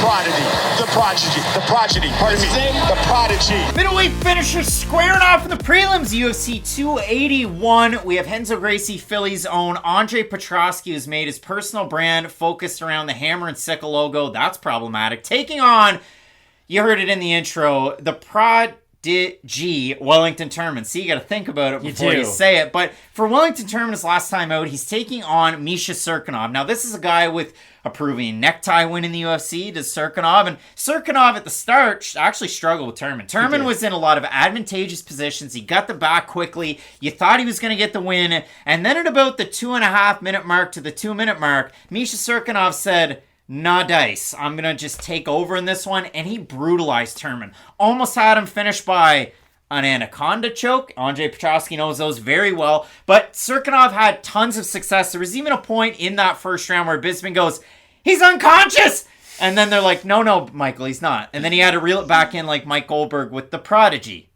Pardon me. The Prodigy. Middleweight finishers squaring off in the prelims. UFC 281. We have Renzo Gracie, Philly's own Andre Petroski, who's made his personal brand focused around the hammer and sickle logo. That's problematic. Taking on, you heard it in the intro, the Prodigy Wellington Turman. See, you got to think about it before you say it. But for Wellington Turman, his last time out, he's taking on Misha Cirkunov. Now, this is a guy with a proven necktie win in the UFC to Cirkunov. And Cirkunov at the start actually struggled with Turman. Turman was in a lot of advantageous positions. He got the back quickly. You thought he was going to get the win. And then at about the 2.5 minute mark to the 2 minute mark, Misha Cirkunov said, "Nah dice. I'm going to just take over in this one." And he brutalized Turman. Almost had him finished by an anaconda choke. Andre Petroski knows those very well. But Cirkunov had tons of success. There was even a point in that first round where Bisping goes, "He's unconscious!" And then they're like, no, Michael, he's not. And then he had to reel it back in like Mike Ulberg with the Prodigy,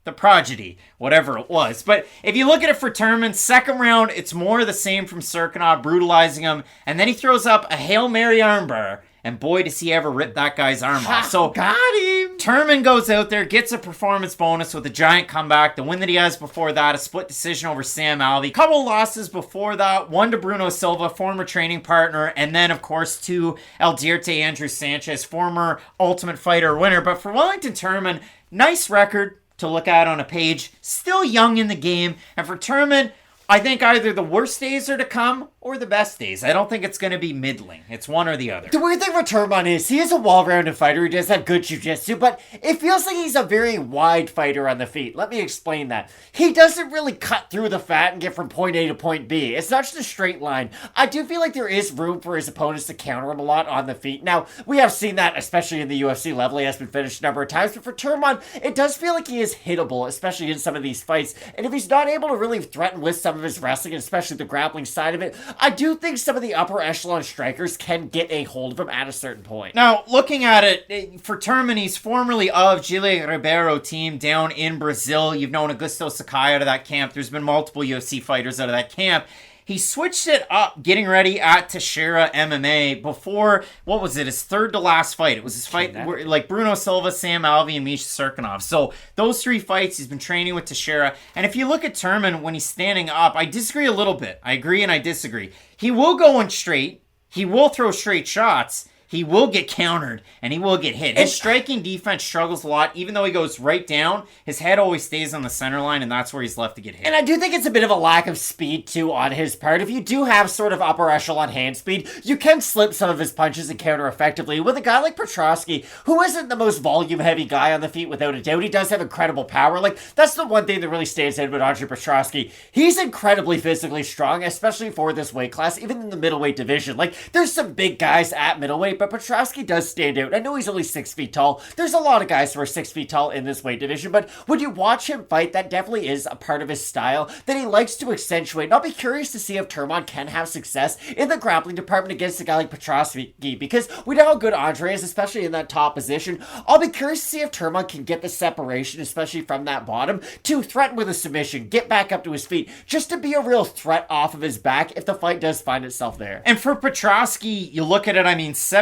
whatever it was. But if you look at it for Turman, second round, it's more of the same from Cirkunov, brutalizing him. And then he throws up a Hail Mary armbar. And boy, does he ever rip that guy's arm off. So got him. Turman goes out there, gets a performance bonus with a giant comeback. The win that he has before that, a split decision over Sam Alvey. Couple losses before that. One to Bruno Silva, former training partner. And then, of course, to El Dierte Andrew Sanchez, former Ultimate Fighter winner. But for Wellington Turman, nice record to look at on a page. Still young in the game. And for Turman, I think either the worst days are to come or the best days. I don't think it's going to be middling. It's one or the other. The weird thing with Turman is he is a well-rounded fighter. He does have good jiu-jitsu, but it feels like he's a very wide fighter on the feet. Let me explain that. He doesn't really cut through the fat and get from point A to point B. It's not just a straight line. I do feel like there is room for his opponents to counter him a lot on the feet. Now, we have seen that, especially in the UFC level. He has been finished a number of times, but for Turman, it does feel like he is hittable, especially in some of these fights. And if he's not able to really threaten with some of his wrestling, especially the grappling side of it, I do think some of the upper echelon strikers can get a hold of him at a certain point. Now, looking at it, for Turman, he's formerly of Gile Ribeiro team down in Brazil. You've known Augusto Sakai out of that camp. There's been multiple UFC fighters out of that camp. He switched it up, getting ready at Teixeira MMA before, what was it, his third to last fight. It was his fight, like Bruno Silva, Sam Alvey, and Misha Cirkunov. So those three fights, he's been training with Teixeira. And if you look at Turman when he's standing up, I disagree a little bit. I agree and I disagree. He will go in straight. He will throw straight shots. He will get countered, and he will get hit. His striking defense struggles a lot. Even though he goes right down, his head always stays on the center line, and that's where he's left to get hit. And I do think it's a bit of a lack of speed, too, on his part. If you do have sort of upper echelon hand speed, you can slip some of his punches and counter effectively. With a guy like Petroski, who isn't the most volume-heavy guy on the feet, without a doubt, he does have incredible power. Like, that's the one thing that really stands out about Andre Petroski. He's incredibly physically strong, especially for this weight class, even in the middleweight division. Like, there's some big guys at middleweight, but Petroski does stand out. I know he's only 6 feet tall. There's a lot of guys who are 6 feet tall in this weight division, but when you watch him fight, that definitely is a part of his style that he likes to accentuate. And I'll be curious to see if Turman can have success in the grappling department against a guy like Petroski, because we know how good Andre is, especially in that top position. I'll be curious to see if Turman can get the separation, especially from that bottom, to threaten with a submission, get back up to his feet, just to be a real threat off of his back if the fight does find itself there. And for Petroski, you look at it,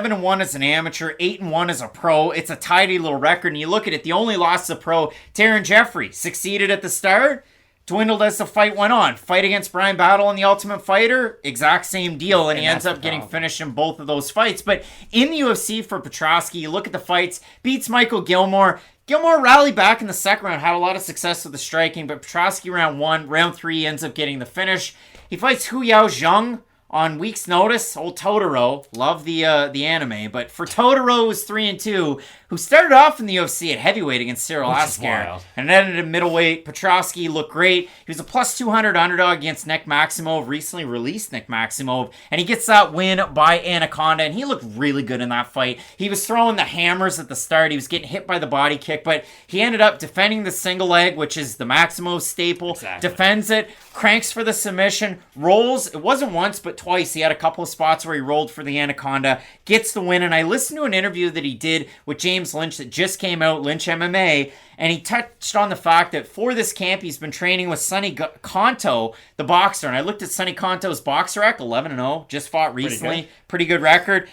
7-1 as an amateur, 8-1 as a pro. It's a tidy little record. And you look at it, the only loss as a pro, Taryn Jeffrey succeeded at the start, dwindled as the fight went on. Fight against Brian Battle in the Ultimate Fighter, exact same deal. And he ends up getting finished in both of those fights. But in the UFC for Petroski, you look at the fights, beats Michael Gilmore. Gilmore rallied back in the second round, had a lot of success with the striking, but Petroski round 1, round 3 ends up getting the finish. He fights Hu Yao Zhang on week's notice. Old Totoro, love the anime, but for Totoro was 3-2, who started off in the UFC at heavyweight against Cyril Asker and ended at middleweight. Petroski looked great. He was a plus 200 underdog against Nick Maximov, recently released Nick Maximov, and he gets that win by Anaconda, and he looked really good in that fight. He was throwing the hammers at the start. He was getting hit by the body kick, but he ended up defending the single leg, which is the Maximov staple, defends it, cranks for the submission, rolls. It wasn't once, but twice. He had a couple of spots where he rolled for the Anaconda, gets the win, and I listened to an interview that he did with James Lynch that just came out, Lynch MMA, and he touched on the fact that for this camp, he's been training with Sonny Conto, the boxer, and I looked at Sonny Conto's boxer rec, 11-0, just fought recently, pretty good record.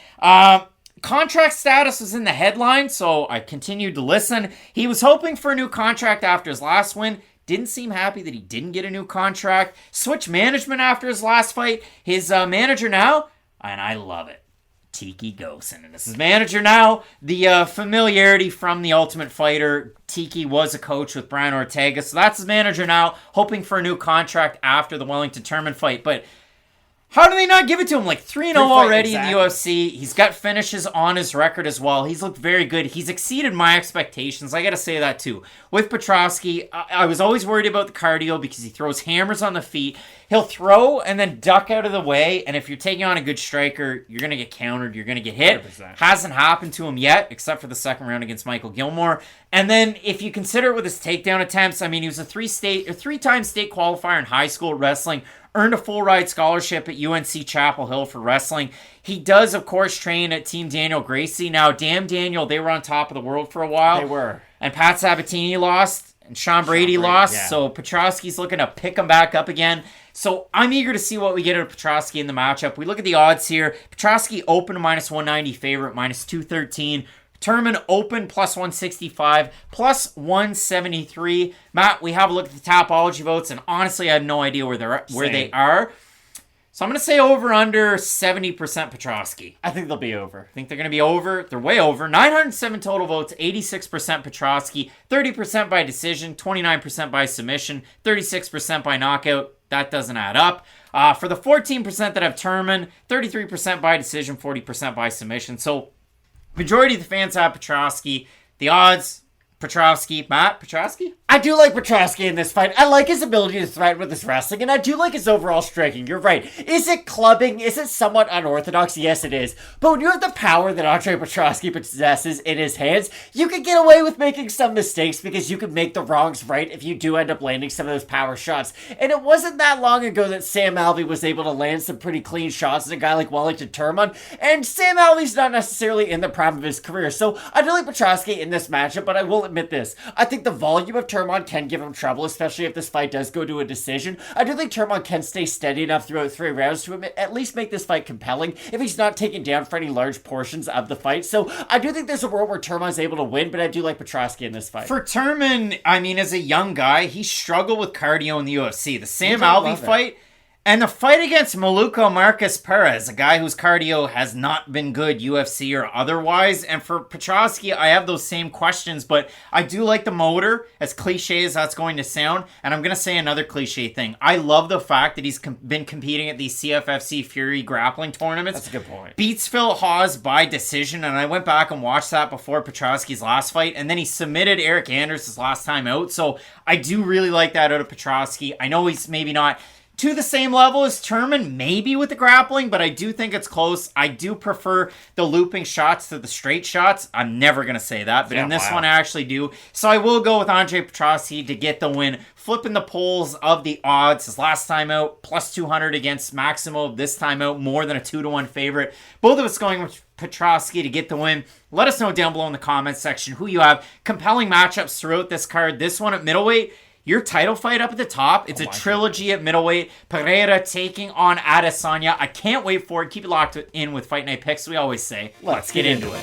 contract status was in the headline, so I continued to listen. He was hoping for a new contract after his last win. Didn't seem happy that he didn't get a new contract. Switched management after his last fight. His manager now, and I love it, Tiki Gosen. And this is manager now. The familiarity from The Ultimate Fighter. Tiki was a coach with Brian Ortega, so that's his manager now, hoping for a new contract after the Wellington Turman fight. But how do they not give it to him? Like 3-0 already in the UFC. He's got finishes on his record as well. He's looked very good. He's exceeded my expectations. I got to say that too. With Petroski, I was always worried about the cardio because he throws hammers on the feet. He'll throw and then duck out of the way. And if you're taking on a good striker, you're going to get countered. You're going to get hit. 100%. Hasn't happened to him yet, except for the second round against Michael Gilmore. And then if you consider it with his takedown attempts, I mean, he was a three-time state qualifier in high school wrestling. Earned a full-ride scholarship at UNC Chapel Hill for wrestling. He does, of course, train at Team Daniel Gracie. Now, Damn Daniel, they were on top of the world for a while. They were. And Pat Sabatini lost, and Sean Brady lost. Yeah. So Petroski's looking to pick him back up again. So I'm eager to see what we get out of Petroski in the matchup. We look at the odds here. Petroski open -190 favorite, -213. Turman open +165, +173. Matt, we have a look at the Tapology votes, and honestly, I have no idea where they are. So I'm going to say over/under 70% Petroski. I think they'll be over. I think they're going to be over. They're way over. 907 total votes, 86% Petroski, 30% by decision, 29% by submission, 36% by knockout. That doesn't add up. For the 14% that have Turman, 33% by decision, 40% by submission. So majority of the fans have Petroski. The odds, Petroski. Matt, Petroski? I do like Petroski in this fight. I like his ability to threaten with his wrestling, and I do like his overall striking. You're right. Is it clubbing? Is it somewhat unorthodox? Yes, it is. But when you have the power that Andre Petroski possesses in his hands, you can get away with making some mistakes because you can make the wrongs right if you do end up landing some of those power shots. And it wasn't that long ago that Sam Alvey was able to land some pretty clean shots at a guy like Wellington Turman, and Sam Alvey's not necessarily in the prime of his career. So I do like Petroski in this matchup, but I will admit this. I think the volume of Turman can give him trouble, especially if this fight does go to a decision. I do think Turman can stay steady enough throughout 3 rounds to at least make this fight compelling if he's not taken down for any large portions of the fight. So I do think there's a world where Turman's able to win, but I do like Petroski in this fight. For Turman, I mean, as a young guy, he struggled with cardio in the UFC. The Sam Alvey fight and the fight against Maluco Marcus Perez, a guy whose cardio has not been good, UFC or otherwise. And for Petroski, I have those same questions, but I do like the motor, as cliche as that's going to sound. And I'm going to say another cliche thing. I love the fact that he's been competing at these CFFC Fury grappling tournaments. That's a good point. Beats Phil Hawes by decision, and I went back and watched that before Petroski's last fight, and then he submitted Eric Anders his last time out. So I do really like that out of Petroski. I know he's maybe not to the same level as Turman, maybe with the grappling, but I do think it's close. I do prefer the looping shots to the straight shots. I'm never going to say that, but in this one I actually do. So I will go with Andre Petroski to get the win. Flipping the polls of the odds. His last time out, +200 against Maximo. This time out, more than a 2-1 favorite. Both of us going with Petroski to get the win. Let us know down below in the comments section who you have. Compelling matchups throughout this card. This one at middleweight, your title fight up at the top. It's a trilogy at middleweight. Pereira taking on Adesanya. I can't wait for it. Keep it locked in with Fight Night Picks, we always say. Let's get into it.